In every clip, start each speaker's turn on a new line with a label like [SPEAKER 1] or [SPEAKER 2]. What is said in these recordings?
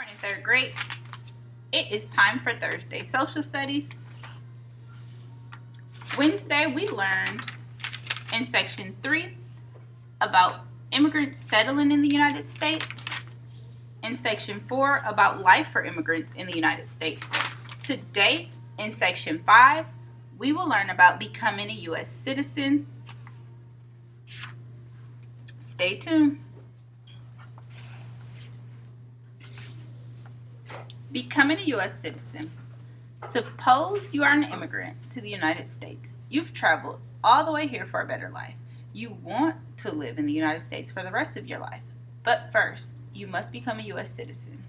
[SPEAKER 1] morning, third grade. It is time for Thursday social studies. Wednesday, we learned in section 3 about immigrants settling in the United States. In section 4, about life for immigrants in the United States. Today, in section 5, we will learn about becoming a U.S. citizen. Stay tuned. Becoming a U.S. citizen. Suppose you are an immigrant to the United States. You've traveled all the way here for a better life. You want to live in the United States for the rest of your life. But first, you must become a U.S. citizen.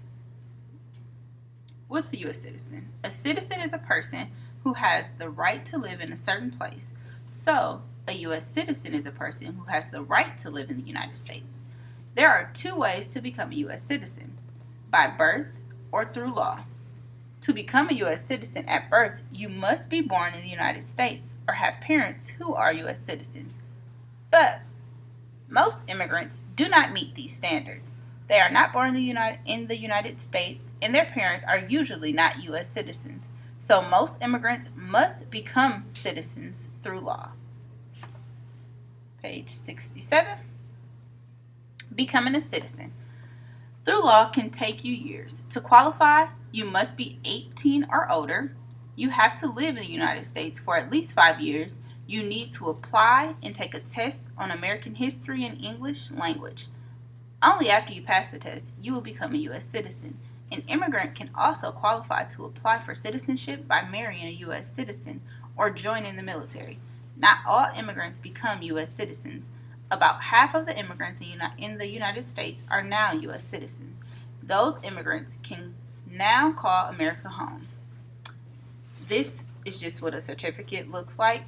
[SPEAKER 1] What's a U.S. citizen? A citizen is a person who has the right to live in a certain place. So, a U.S. citizen is a person who has the right to live in the United States. There are 2 ways to become a U.S. citizen: by birth or through law. To become a U.S. citizen at birth, you must be born in the United States or have parents who are U.S. citizens. But most immigrants do not meet these standards. They are not born in the United States, and their parents are usually not U.S. citizens. So most immigrants must become citizens through law. Page 67. Becoming a citizen. Through law can take you years. To qualify, you must be 18 or older. You have to live in the United States for at least 5 years. You need to apply and take a test on American history and English language. Only after you pass the test, you will become a U.S. citizen. An immigrant can also qualify to apply for citizenship by marrying a U.S. citizen or joining the military. Not all immigrants become U.S. citizens. About half of the immigrants in the United States are now U.S. citizens. Those immigrants can now call America home. This is just what a certificate looks like.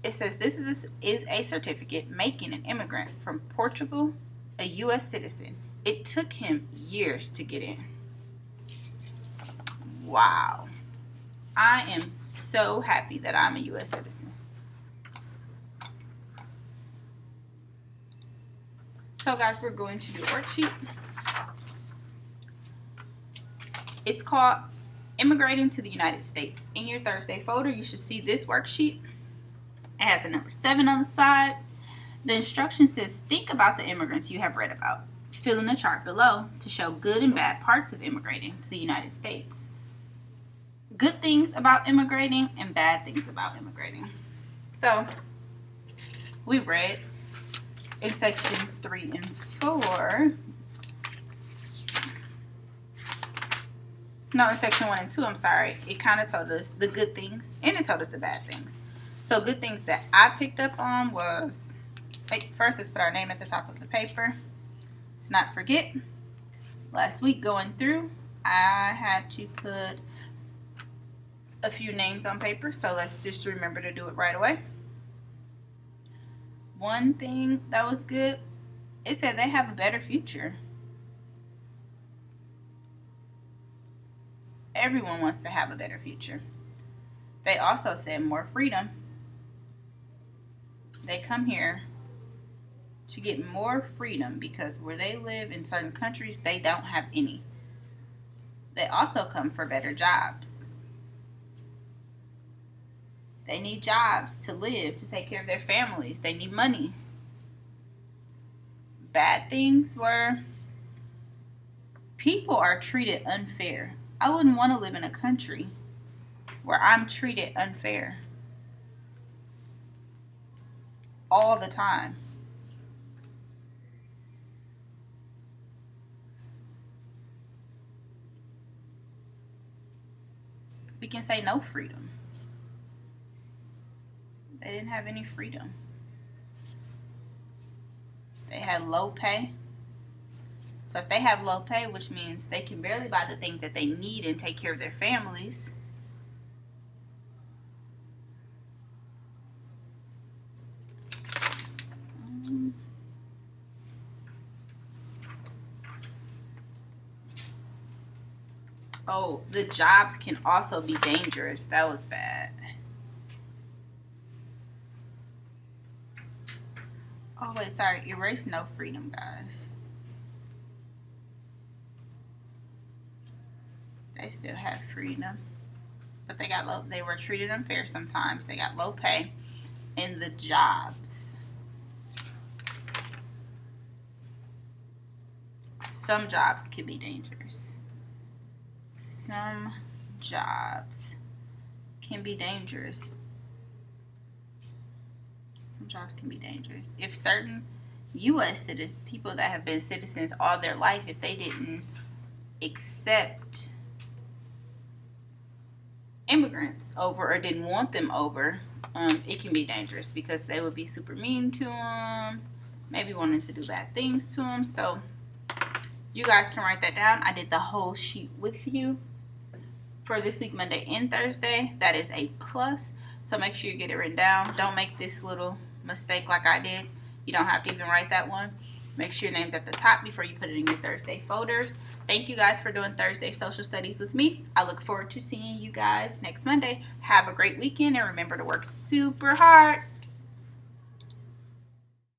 [SPEAKER 1] It says this is a certificate making an immigrant from Portugal a U.S. citizen. It took him years to get in. Wow. I am so happy that I'm a U.S. citizen. So guys, we're going to do a worksheet. It's called Immigrating to the United States. In your Thursday folder, you should see this worksheet. It has a number 7 on the side. The instruction says, think about the immigrants you have read about. Fill in the chart below to show good and bad parts of immigrating to the United States. Good things about immigrating and bad things about immigrating. So, we read in section 3 and 4. No, in section 1 and 2, I'm sorry. It kind of told us the good things and it told us the bad things. So, good things that I picked up on was, first, let's put our name at the top of the paper. Let's not forget, last week going through, I had to put a few names on paper, so let's just remember to do it right away. One thing that was good, it said they have a better future. Everyone wants to have a better future. They also said more freedom. They come here to get more freedom because where they live in certain countries, they don't have any. They also come for better jobs. They need jobs to live, to take care of their families. They need money. Bad things were people are treated unfair. I wouldn't want to live in a country where I'm treated unfair all the time. We can say no freedom. They didn't have any freedom. They had low pay. So if they have low pay, which means they can barely buy the things that they need and take care of their families, oh, the jobs can also be dangerous. That was bad. Oh, wait, sorry. Erase no freedom, guys. they still have freedom. But they were treated unfair sometimes. They got low pay. And the jobs. Some jobs can be dangerous. Some jobs can be dangerous. Some jobs can be dangerous. If certain U.S. citizens, people that have been citizens all their life, if they didn't accept immigrants over or didn't want them over, it can be dangerous because they would be super mean to them, maybe wanting to do bad things to them. So you guys can write that down. I did the whole sheet with you for this week, Monday and Thursday. That is a plus. So make sure you get it written down. Don't make this little mistake like I did. You don't have to even write that one. Make sure your name's at the top before you put it in your Thursday folders. Thank you guys for doing Thursday Social Studies with me. I look forward to seeing you guys next Monday. Have a great weekend and remember to work super hard.